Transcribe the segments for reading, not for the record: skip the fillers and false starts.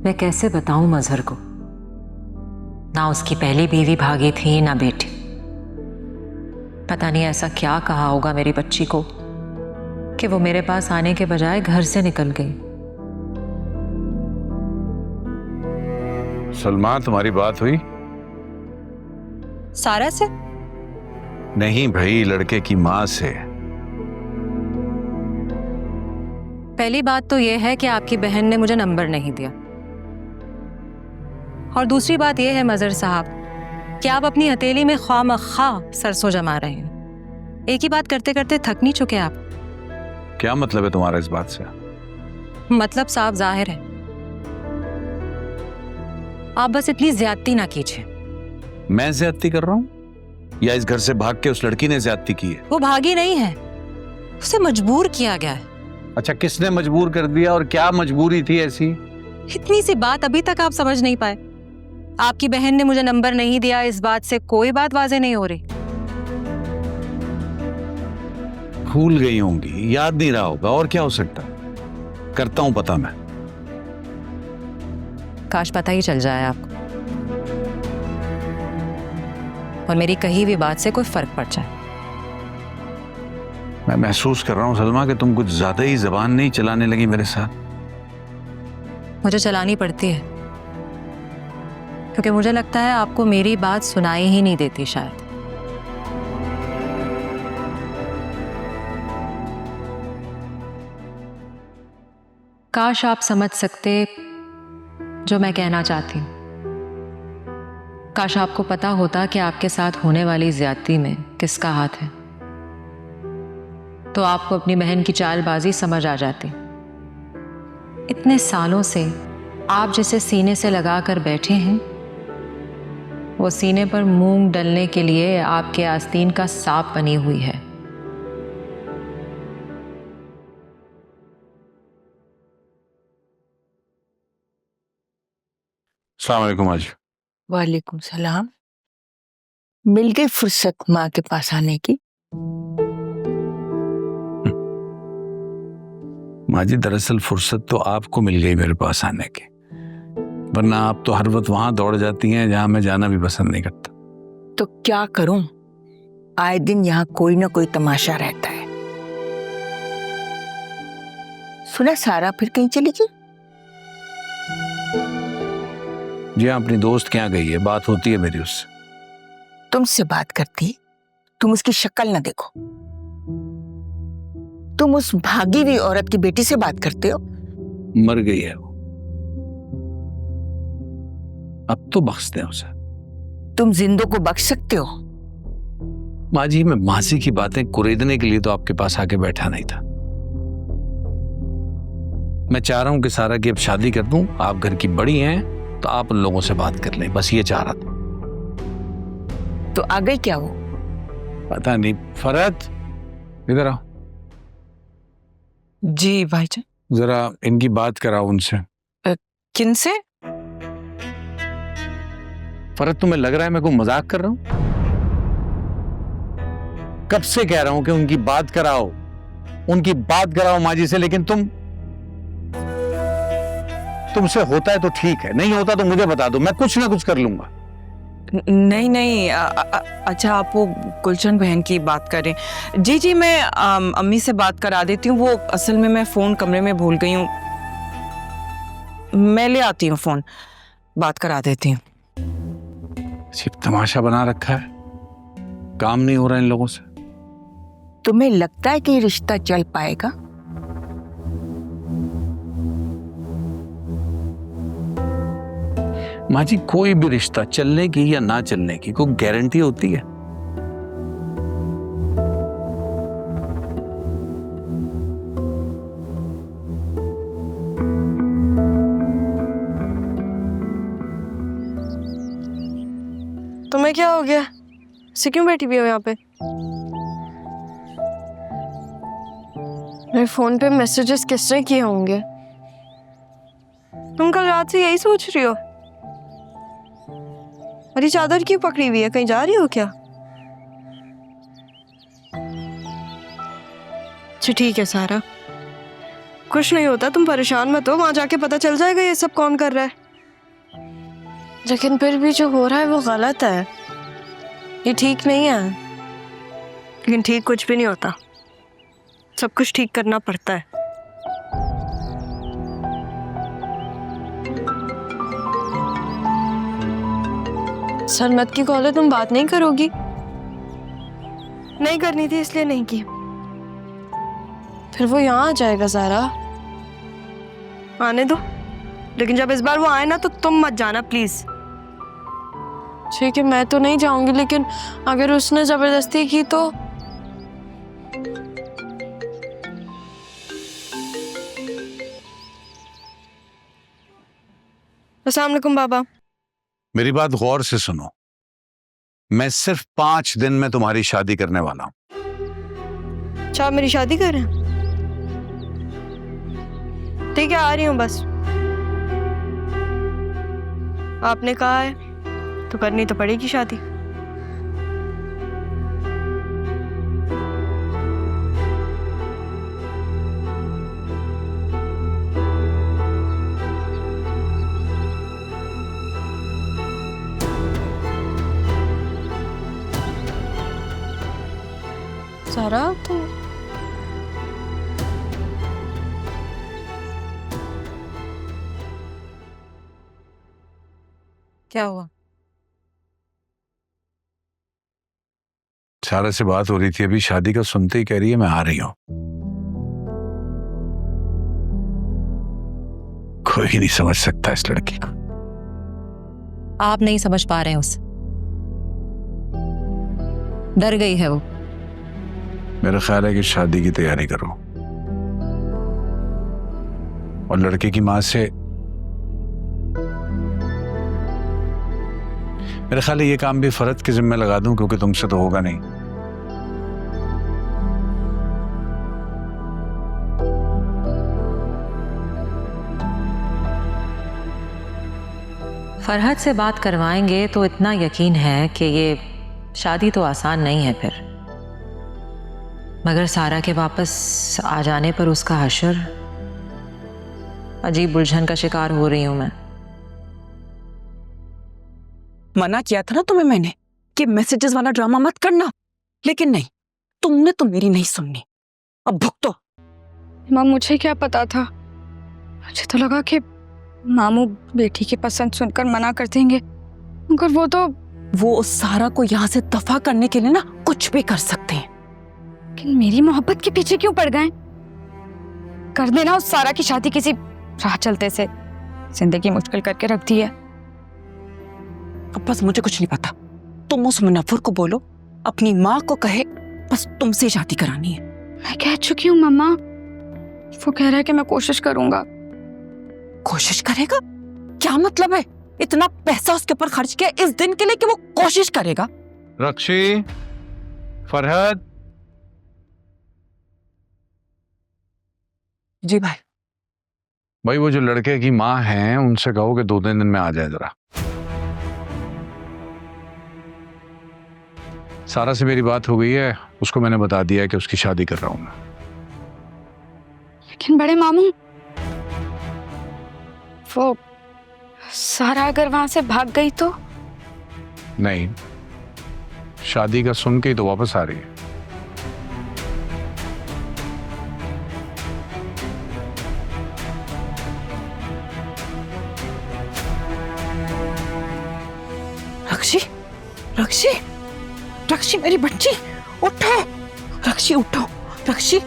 मैं कैसे बताऊं मजहर को? ना उसकी पहली बीवी भागी थी ना बेटी। पता नहीं ऐसा क्या कहा होगा मेरी बच्ची को कि वो मेरे पास आने के बजाय घर से निकल गई। सलमा, तुम्हारी बात हुई? सारा से? नहीं भाई, लड़के की माँ से। पहली बात तो यह है कि आपकी बहन ने मुझे नंबर नहीं दिया, और दूसरी बात यह है मजहर साहब कि आप अपनी हथेली में ख्वामख्वाह सरसों जमा रहे हैं। एक ही बात करते करते थक नहीं चुके आप? क्या मतलब है तुम्हारा इस बात से? मतलब साफ जाहिर है, आप बस इतनी ज्यादती ना कीजिए। मैं ज्यादती कर रहा हूँ या इस घर से भाग के उस लड़की ने ज्यादती की है? वो भागी नहीं है, उसे मजबूर किया गया है। अच्छा, किसने मजबूर कर दिया और क्या मजबूरी थी ऐसी? इतनी सी बात अभी तक आप समझ नहीं पाए? आपकी बहन ने मुझे नंबर नहीं दिया, इस बात से कोई बात वाज़ेह नहीं हो रही? भूल गई होंगी, याद नहीं रहा होगा, और क्या हो सकता? करता हूं पता मैं। काश पता ही चल जाए आपको और मेरी कही हुई बात से कोई फर्क पड़ जाए। मैं महसूस कर रहा हूं सलमा कि तुम कुछ ज्यादा ही जबान नहीं चलाने लगी मेरे साथ। मुझे चलानी पड़ती है क्योंकि मुझे लगता है आपको मेरी बात सुनाई ही नहीं देती शायद। काश आप समझ सकते जो मैं कहना चाहती हूँ। काश आपको पता होता कि आपके साथ होने वाली ज्यादती में किसका हाथ है, तो आपको अपनी बहन की चालबाजी समझ आ जाती। इतने सालों से आप जिसे सीने से लगा कर बैठे हैं, वो सीने पर मूंग डलने के लिए आपके आस्तीन का सांप बनी हुई है। अस्सलाम वालेकुम। आज वालेकुम सलाम। मिल गई फुर्सत माँ के पास आने की? माँ जी, दरअसल फुर्सत तो आपको मिल गई मेरे पास आने की, वरना आप तो हर वक्त वहां दौड़ जाती हैं जहां मैं जाना भी पसंद नहीं करता। तो क्या करूं, आए दिन यहाँ कोई ना कोई तमाशा रहता है। सुना सारा फिर कहीं चली गई? जी हाँ, अपनी दोस्त के यहाँ गई है, बात होती है मेरी उससे। तुमसे बात करती, तुम उसकी शक्ल न देखो। तुम उस भागी हुई औरत की बेटी से बात करते हो। मर गई है वो, अब तो बख्श दें उसे। तुम जिंदों को बख्श सकते हो? माँ जी, मैं मासी की बातें कुरेदने के लिए तो आपके पास आके बैठा नहीं था। मैं चाह रहा हूं कि सारा की अब शादी कर दूं, आप घर की बड़ी हैं तो आप उन लोगों से बात कर लें, बस ये चाह रहा था। तो आ गई क्या वो? पता नहीं। फरहत, इधर आओ जी भाईजान। जरा इनकी बात कराओ उनसे। किनसे? फरहत, तुम्हें लग रहा है मैं कोई मजाक कर रहा हूं? कब से कह रहा हूं कि उनकी बात कराओ, उनकी बात कराओ माँ जी से, लेकिन तुमसे होता है तो ठीक है, नहीं होता तो मुझे बता दो, मैं कुछ ना कुछ कर लूंगा। नहीं नहीं, अच्छा आप वो गुलशन बहन की बात करें। जी जी, मैं अम्मी से बात करा देती हूँ। वो असल में मैं फ़ोन कमरे में भूल गई हूँ, मैं ले आती हूँ फ़ोन, बात करा देती हूँ। सिर्फ तमाशा बना रखा है, काम नहीं हो रहा इन लोगों से। तुम्हें लगता है कि ये रिश्ता चल पाएगा? माँ जी, कोई भी रिश्ता चलने की या ना चलने की कोई गारंटी होती है? तुम्हें क्या हो गया? से क्यों बैठी हुई हो यहाँ पे? मेरे फोन पे मैसेजेस किसने किए होंगे? तुम कल रात से यही सोच रही हो? मेरी चादर क्यों पकड़ी हुई है? कहीं जा रही हो क्या? अच्छा ठीक है सारा, कुछ नहीं होता, तुम परेशान मत हो, वहां जाके पता चल जाएगा ये सब कौन कर रहा है। लेकिन फिर भी जो हो रहा है वो गलत है, ये ठीक नहीं है। लेकिन ठीक कुछ भी नहीं होता, सब कुछ ठीक करना पड़ता है। सनमत की कॉल है, तुम बात नहीं करोगी? नहीं करनी थी इसलिए नहीं की। फिर वो यहाँ आ जाएगा ज़ारा, आने दो। लेकिन जब इस बार वो आए ना तो तुम मत जाना प्लीज। ठीक है, मैं तो नहीं जाऊंगी, लेकिन अगर उसने जबरदस्ती की तो। अस्सलाम वालेकुम बाबा। मेरी बात गौर से सुनो, मैं सिर्फ 5 दिन में तुम्हारी शादी करने वाला हूं। अच्छा, आप मेरी शादी कर रहे हैं? ठीक है, आ रही हूँ बस। आपने कहा है तो करनी तो पड़ेगी शादी। सारा तो क्या हुआ? सारा से बात हो रही थी अभी, शादी का सुनते ही कह रही है मैं आ रही हूं। कोई नहीं समझ सकता इस लड़की को। आप नहीं समझ पा रहे हैं उसे, डर गई है वो। मेरा ख्याल है कि शादी की तैयारी करो और लड़के की मां से, मेरा ख्याल है ये काम भी फर्ज के जिम्मे लगा दूं, क्योंकि तुमसे तो होगा नहीं। फरहद से बात करवाएंगे तो इतना यकीन है कि ये शादी तो आसान नहीं है फिर। मगर सारा के वापस आ जाने पर उसका हशर, अजीब उलझन का शिकार हो रही हूं मैं। मना किया था ना तुम्हें मैंने कि मैसेजेस वाला ड्रामा मत करना, लेकिन नहीं, तुमने तो मेरी नहीं सुननी। अब भुगतो। माँ, मुझे क्या पता था? मुझे तो लगा कि मामू बेटी की पसंद सुनकर मना कर देंगे, मगर वो उस सारा को यहाँ से दफा करने के लिए ना कुछ भी कर सकते हैं। लेकिन मेरी मोहब्बत के पीछे क्यों पड़ गए? कर देना उस सारा की शादी किसी राह चलते से, जिंदगी मुश्किल करके रख दी है। अब बस मुझे कुछ नहीं पता, तुम उस मुनव्वर को बोलो अपनी माँ को कहे बस तुमसे शादी करानी है। मैं कह चुकी हूँ मम्मा, वो कह रहा है कि मैं कोशिश करूंगा। कोशिश करेगा? क्या मतलब है? इतना पैसा उसके ऊपर खर्च किया इस दिन के लिए कि वो कोशिश करेगा? रक्षी, फरहद। जी भाई। भाई वो जो लड़के की माँ हैं उनसे कहो कि 2-3 दिन में आ जाए जरा। सारा से मेरी बात हो गई है, उसको मैंने बता दिया है कि उसकी शादी कर रहा हूं मैं। लेकिन बड़े मामू, वो सारा अगर वहां से भाग गई तो? नहीं, शादी का सुन के ही तो वापस आ रही है। रक्षी, रक्षी, रक्षी मेरी बच्ची, उठो। रक्षी उठो, रक्षी,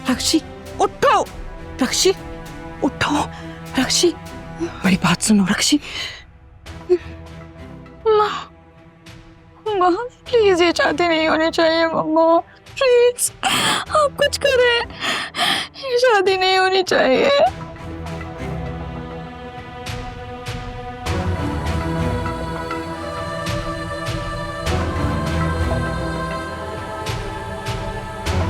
रक्षी उठो, रक्षी उठो, रक्षी मेरी बात सुनो रक्षी। माँ, माँ प्लीज ये शादी नहीं होनी चाहिए मम्मा, प्लीज आप कुछ करें, ये शादी नहीं होनी चाहिए।